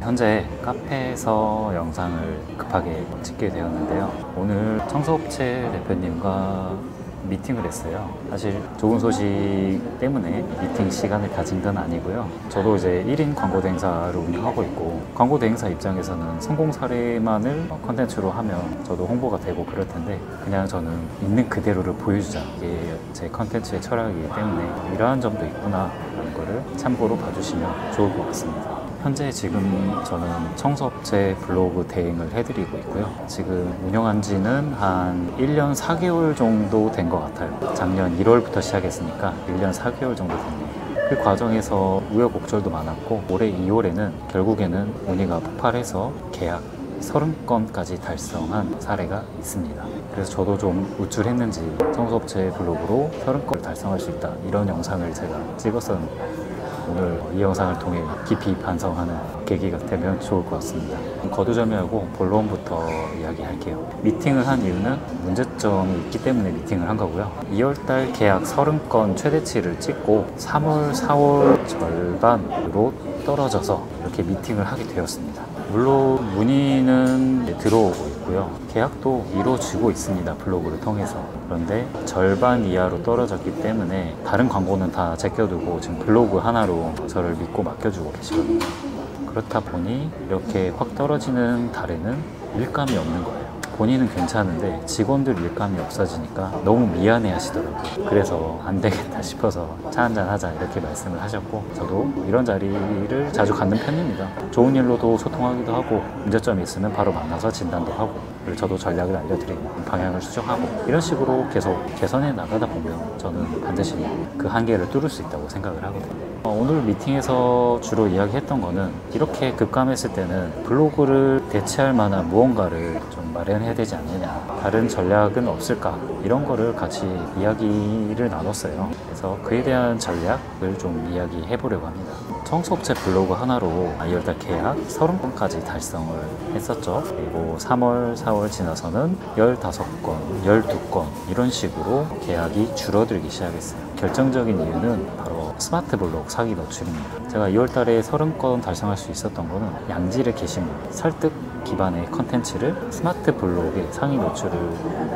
현재 카페에서 영상을 급하게 찍게 되었는데요. 오늘 청소업체 대표님과 미팅을 했어요. 사실 좋은 소식 때문에 미팅 시간을 가진 건 아니고요. 저도 이제 1인 광고 대행사를 운영하고 있고, 광고 대행사 입장에서는 성공 사례만을 컨텐츠로 하면 저도 홍보가 되고 그럴 텐데, 그냥 저는 있는 그대로를 보여주자, 이게 제 컨텐츠의 철학이기 때문에 이러한 점도 있구나 라는 거를 참고로 봐주시면 좋을 것 같습니다. 현재 지금 저는 청소업체 블로그 대행을 해드리고 있고요. 지금 운영한 지는 한 1년 4개월 정도 된 것 같아요. 작년 1월부터 시작했으니까 1년 4개월 정도 됐네요. 그 과정에서 우여곡절도 많았고, 올해 2월에는 결국에는 문의가 폭발해서 계약 30건까지 달성한 사례가 있습니다. 그래서 저도 좀 우쭐했는지 청소업체 블로그로 30건을 달성할 수 있다, 이런 영상을 제가 찍었었는데, 오늘 이 영상을 통해 깊이 반성하는 계기가 되면 좋을 것 같습니다. 거두절미하고 본론부터 이야기할게요. 미팅을 한 이유는 문제점이 있기 때문에 미팅을 한 거고요. 2월달 계약 30건 최대치를 찍고 3월, 4월 절반으로 떨어져서 이렇게 미팅을 하게 되었습니다. 물론 문의는 들어오고 있고요. 계약도 이루어지고 있습니다. 블로그를 통해서. 그런데 절반 이하로 떨어졌기 때문에 다른 광고는 다 제껴두고 지금 블로그 하나로 저를 믿고 맡겨주고 계시거든요. 그렇다 보니 이렇게 확 떨어지는 달에는 일감이 없는 거예요. 본인은 괜찮은데 직원들 일감이 없어지니까 너무 미안해 하시더라고요. 그래서 안 되겠다 싶어서 차 한잔 하자, 이렇게 말씀을 하셨고, 저도 이런 자리를 자주 갖는 편입니다. 좋은 일로도 소통하기도 하고, 문제점이 있으면 바로 만나서 진단도 하고, 그리고 저도 전략을 알려드리고 방향을 수정하고, 이런 식으로 계속 개선해 나가다 보면 저는 반드시 그 한계를 뚫을 수 있다고 생각을 하거든요. 오늘 미팅에서 주로 이야기했던 거는, 이렇게 급감했을 때는 블로그를 대체할 만한 무언가를 좀 마련해야 되지 않느냐, 다른 전략은 없을까, 이런 거를 같이 이야기를 나눴어요. 그래서 그에 대한 전략을 좀 이야기해 보려고 합니다. 청소업체 블로그 하나로 2월달 계약 30건까지 달성을 했었죠. 그리고 3월, 4월 지나서는 15건, 12건 이런 식으로 계약이 줄어들기 시작했어요. 결정적인 이유는 바로 스마트 블로그 상위 노출입니다. 제가 2월달에 30건 달성할 수 있었던 거는 양질의 게시물, 설득 기반의 컨텐츠를 스마트 블로그의 상위 노출을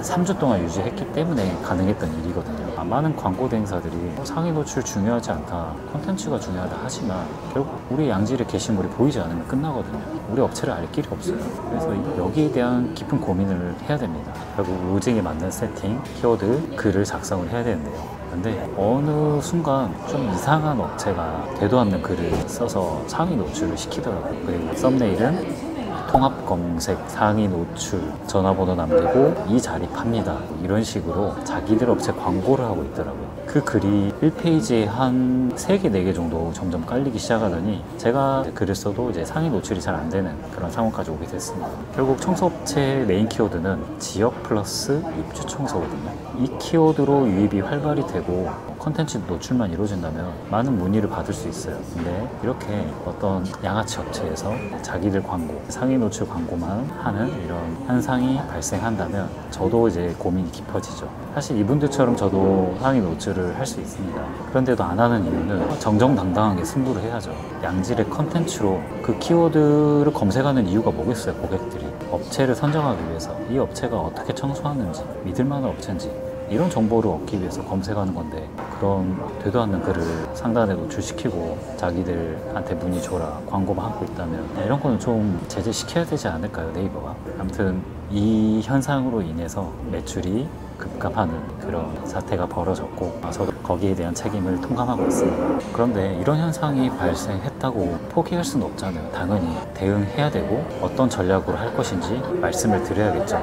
3주 동안 유지했기 때문에 가능했던 일이거든요. 많은 광고 대행사들이 상위 노출 중요하지 않다, 컨텐츠가 중요하다 하지만 결국 우리 양질의 게시물이 보이지 않으면 끝나거든요. 우리 업체를 알 길이 없어요. 그래서 여기에 대한 깊은 고민을 해야 됩니다. 결국 로직에 맞는 세팅, 키워드, 글을 작성을 해야 되는데요. 근데 어느 순간 좀 이상한 업체가 되도 않는 글을 써서 상위 노출을 시키더라고요. 그리고 썸네일은 통합 검색, 상위 노출, 전화번호 남기고 이 자리 팝니다, 이런 식으로 자기들 업체 광고를 하고 있더라고요. 그 글이 1페이지에 한 3개, 4개 정도 점점 깔리기 시작하더니 제가 글을 써도 이제 상위 노출이 잘 안 되는 그런 상황까지 오게 됐습니다. 결국 청소업체 메인 키워드는 지역 플러스 입주 청소거든요. 이 키워드로 유입이 활발히 되고 컨텐츠 노출만 이루어진다면 많은 문의를 받을 수 있어요. 근데 이렇게 어떤 양아치 업체에서 자기들 광고, 상위 노출 광고만 하는 이런 현상이 발생한다면 저도 이제 고민이 깊어지죠. 사실 이분들처럼 저도 상위 노출을 할 수 있습니다. 그런데도 안 하는 이유는 정정당당하게 승부를 해야죠. 양질의 컨텐츠로 그 키워드를 검색하는 이유가 뭐겠어요, 고객들이. 업체를 선정하기 위해서 이 업체가 어떻게 청소하는지, 믿을만한 업체인지, 이런 정보를 얻기 위해서 검색하는 건데, 그런 되도 않는 글을 상단에 노출시키고 자기들한테 문의 줘라, 광고만 하고 있다면 이런 거는 좀 제재시켜야 되지 않을까요, 네이버가? 아무튼 이 현상으로 인해서 매출이 급감하는 그런 사태가 벌어졌고, 저도 거기에 대한 책임을 통감하고 있습니다. 그런데 이런 현상이 발생했다고 포기할 수는 없잖아요. 당연히 대응해야 되고 어떤 전략으로 할 것인지 말씀을 드려야겠죠.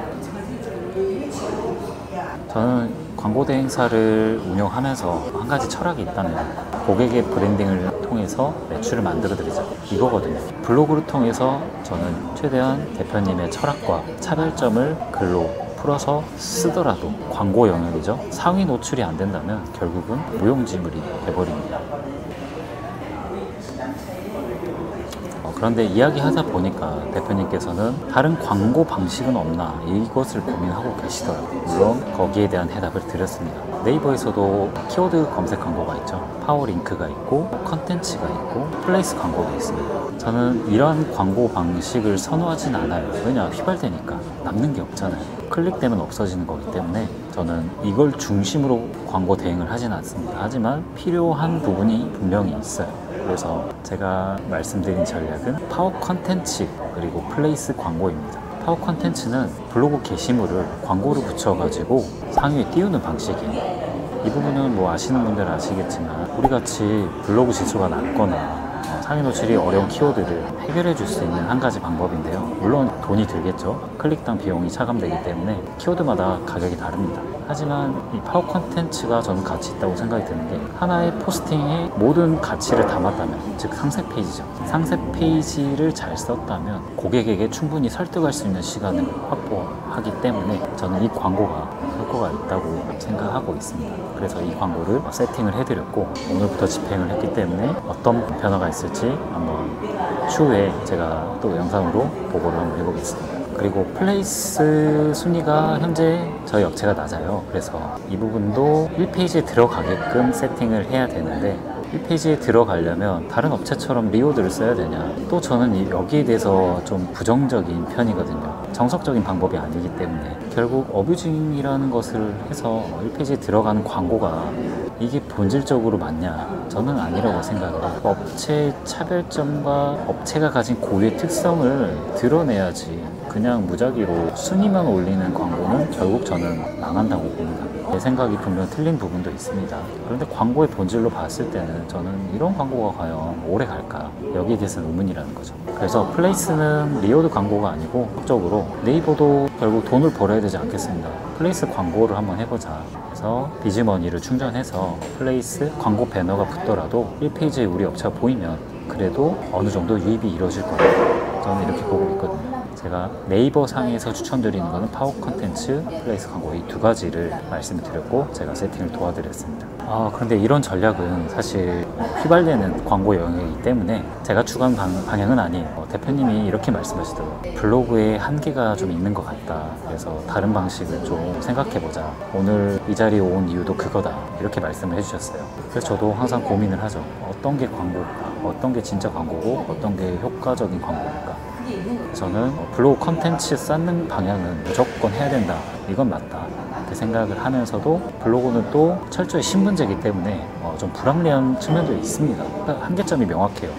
저는 광고 대행사를 운영하면서 한 가지 철학이 있다면, 고객의 브랜딩을 통해서 매출을 만들어 드리자, 이거거든요. 블로그를 통해서 저는 최대한 대표님의 철학과 차별점을 글로 풀어서 쓰더라도 광고 영역이죠. 상위 노출이 안 된다면 결국은 무용지물이 돼버립니다. 그런데 이야기하다 보니까 대표님께서는 다른 광고 방식은 없나 이것을 고민하고 계시더라고요. 물론 거기에 대한 해답을 드렸습니다. 네이버에서도 키워드 검색 광고가 있죠. 파워링크가 있고 컨텐츠가 있고 플레이스 광고가 있습니다. 저는 이러한 광고 방식을 선호하진 않아요. 왜냐, 휘발되니까 남는 게 없잖아요. 클릭되면 없어지는 거기 때문에 저는 이걸 중심으로 광고 대행을 하진 않습니다. 하지만 필요한 부분이 분명히 있어요. 그래서 제가 말씀드린 전략은 파워 컨텐츠 그리고 플레이스 광고입니다. 파워 컨텐츠는 블로그 게시물을 광고를 붙여가지고 상위에 띄우는 방식이에요. 이 부분은 뭐 아시는 분들은 아시겠지만 우리같이 블로그 지수가 낮거나 상위 노출이 어려운 키워드를 해결해 줄 수 있는 한 가지 방법인데요. 물론 돈이 들겠죠. 클릭당 비용이 차감되기 때문에 키워드마다 가격이 다릅니다. 하지만 이 파워 컨텐츠가 저는 가치 있다고 생각이 드는 게 하나의 포스팅에 모든 가치를 담았다면, 즉 상세 페이지죠. 상세 페이지를 잘 썼다면 고객에게 충분히 설득할 수 있는 시간을 확보하기 때문에 저는 이 광고가 효과가 있다고 생각하고 있습니다. 그래서 이 광고를 세팅을 해드렸고 오늘부터 집행을 했기 때문에 어떤 변화가 있을지 한번 추후에 제가 또 영상으로 보고를 한번 해보겠습니다. 그리고 플레이스 순위가 현재 저희 업체가 낮아요. 그래서 이 부분도 1페이지에 들어가게끔 세팅을 해야 되는데 1페이지에 들어가려면 다른 업체처럼 리워드를 써야 되냐, 또 저는 여기에 대해서 좀 부정적인 편이거든요. 정석적인 방법이 아니기 때문에 결국 어뷰징이라는 것을 해서 1페이지에 들어가는 광고가 이게 본질적으로 맞냐? 저는 아니라고 생각을 해요. 업체의 차별점과 업체가 가진 고유의 특성을 드러내야지 그냥 무작위로 순위만 올리는 광고는 결국 저는 망한다고 봅니다. 내 생각이 분명 틀린 부분도 있습니다. 그런데 광고의 본질로 봤을 때는 저는 이런 광고가 과연 오래 갈까? 여기에 대해서는 의문이라는 거죠. 그래서 플레이스는 리워드 광고가 아니고 적극적으로 네이버도 결국 돈을 벌어야 되지 않겠습니다. 플레이스 광고를 한번 해보자. 그래서 비즈머니를 충전해서 플레이스 광고 배너가 붙더라도 1페이지에 우리 업체가 보이면 그래도 어느 정도 유입이 이루어질 거예요. 저는 이렇게 보고 있거든요. 제가 네이버 상에서 추천드리는 거는 파워 컨텐츠, 플레이스 광고 이 두 가지를 말씀을 드렸고 제가 세팅을 도와드렸습니다. 그런데 이런 전략은 사실 휘발되는 광고 영역이기 때문에 제가 추구한 방향은 아니에요. 대표님이 이렇게 말씀하시더라고요. 블로그에 한계가 좀 있는 것 같다. 그래서 다른 방식을 좀 생각해보자. 오늘 이 자리에 온 이유도 그거다. 이렇게 말씀을 해주셨어요. 그래서 저도 항상 고민을 하죠. 어떤 게 광고일까? 어떤 게 진짜 광고고 어떤 게 효과적인 광고일까? 저는 블로그 컨텐츠 쌓는 방향은 무조건 해야 된다. 이건 맞다. 이렇게 생각을 하면서도 블로그는 또 철저히 신문제이기 때문에 좀 불합리한 측면도 있습니다. 한계점이 명확해요.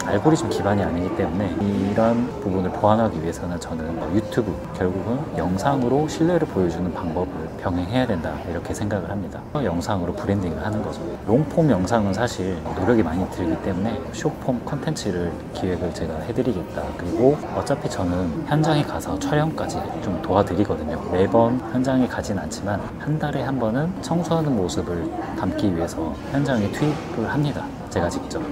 알고리즘 기반이 아니기 때문에 이런 부분을 보완하기 위해서는 저는 유튜브, 결국은 영상으로 신뢰를 보여주는 방법을 병행해야 된다 이렇게 생각을 합니다. 영상으로 브랜딩을 하는 거죠. 롱폼 영상은 사실 노력이 많이 들기 때문에 숏폼 컨텐츠를 기획을 제가 해드리겠다. 그리고 어차피 저는 현장에 가서 촬영까지 좀 도와드리거든요. 매번 현장에 가진 않지만 한 달에 한 번은 청소하는 모습을 담기 위해서 현장에 투입을 합니다. 제가 직접.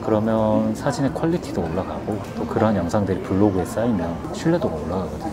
그러면 사진의 퀄리티도 올라가고 또 그런 영상들이 블로그에 쌓이면 신뢰도가 올라가거든요.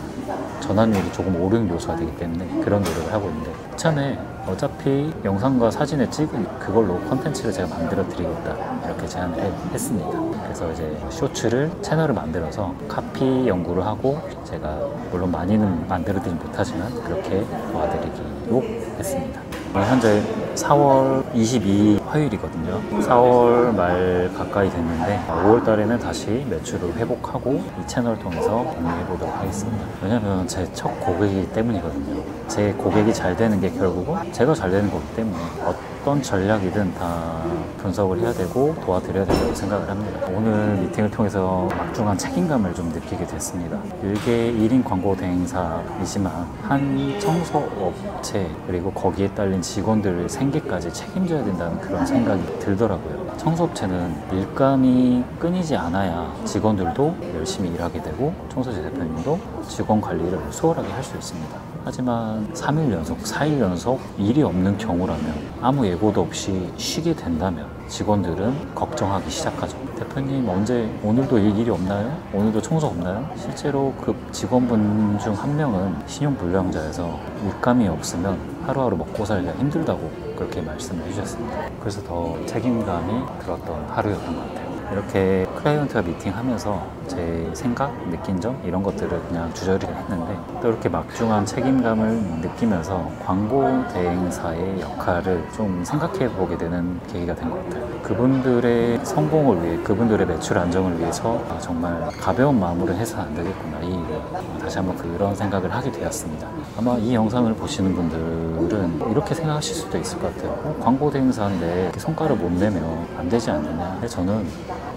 전환율이 조금 오르는 요소가 되기 때문에 그런 노력을 하고 있는데 이참에 어차피 영상과 사진을 찍은 그걸로 컨텐츠를 제가 만들어 드리겠다 이렇게 제안을 했습니다. 그래서 이제 쇼츠를 채널을 만들어서 카피 연구를 하고 제가 물론 많이는 만들어 드리지 못하지만 그렇게 도와드리기로 했습니다. 현재 4월 22일 화요일이거든요. 4월 말 가까이 됐는데 5월 달에는 다시 매출을 회복하고 이 채널을 통해서 공유해 보도록 하겠습니다. 왜냐면 제 첫 고객이기 때문이거든요. 제 고객이 잘 되는 게 결국은 제가 잘 되는 거기 때문에 어떤 전략이든 다 분석을 해야 되고 도와드려야 된다고 생각을 합니다. 오늘 미팅을 통해서 막중한 책임감을 좀 느끼게 됐습니다. 일개 1인 광고 대행사이지만 한 청소업체 그리고 거기에 딸린 직원들 생계까지 책임져야 된다는 그런 생각이 들더라고요. 청소업체는 일감이 끊이지 않아야 직원들도 열심히 일하게 되고 청소제 대표님도 직원 관리를 수월하게 할 수 있습니다. 하지만 3일 연속, 4일 연속 일이 없는 경우라면 아무 예고도 없이 쉬게 된다면 직원들은 걱정하기 시작하죠. 대표님 언제 오늘도 일이 없나요? 오늘도 청소 없나요? 실제로 그 직원분 중 한 명은 신용불량자여서 일감이 없으면 하루하루 먹고 살기가 힘들다고 그렇게 말씀을 해주셨습니다. 그래서 더 책임감이 들었던 하루였던 것 같아요. 이렇게 클라이언트와 미팅하면서 제 생각, 느낀 점 이런 것들을 그냥 주저리 했는데 또 이렇게 막중한 책임감을 느끼면서 광고 대행사의 역할을 좀 생각해 보게 되는 계기가 된 것 같아요. 그분들의 성공을 위해, 그분들의 매출 안정을 위해서 정말 가벼운 마음으로 해서는 안 되겠구나, 이 일을. 다시 한번 그런 생각을 하게 되었습니다. 아마 이 영상을 보시는 분들은 이렇게 생각하실 수도 있을 것 같아요. 광고 대행사인데 이렇게 성과를 못 내면 안 되지 않느냐. 근데 저는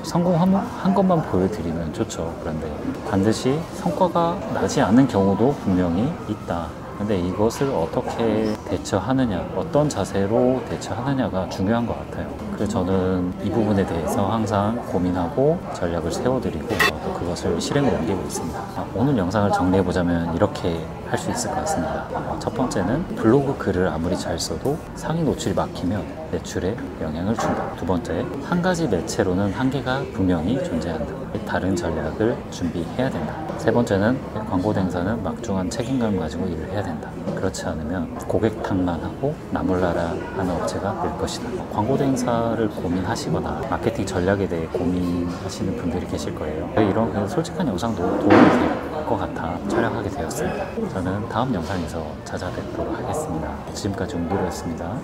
성공한 것만 보여드리면 좋죠. 그런데 반드시 성과가 나지 않는 경우도 분명히 있다. 근데 이것을 어떻게 대처하느냐, 어떤 자세로 대처하느냐가 중요한 것 같아요. 그래서 저는 이 부분에 대해서 항상 고민하고 전략을 세워드리고 또 그것을 실행으로 옮기고 있습니다. 오늘 영상을 정리해보자면 이렇게 할 수 있을 것 같습니다. 첫 번째는 블로그 글을 아무리 잘 써도 상위 노출이 막히면 매출에 영향을 준다. 두 번째, 한 가지 매체로는 한계가 분명히 존재한다. 다른 전략을 준비해야 된다. 세 번째는 광고 대행사는 막중한 책임감을 가지고 일을 해야 된다. 그렇지 않으면 고객 탓만 하고 나몰라라 하는 업체가 될 것이다. 광고 대행사를 고민하시거나 마케팅 전략에 대해 고민하시는 분들이 계실 거예요. 이런 솔직한 영상도 도움이 될 것 같아 촬영하게 되었습니다. 저는 다음 영상에서 찾아뵙도록 하겠습니다. 지금까지 웅기로였습니다.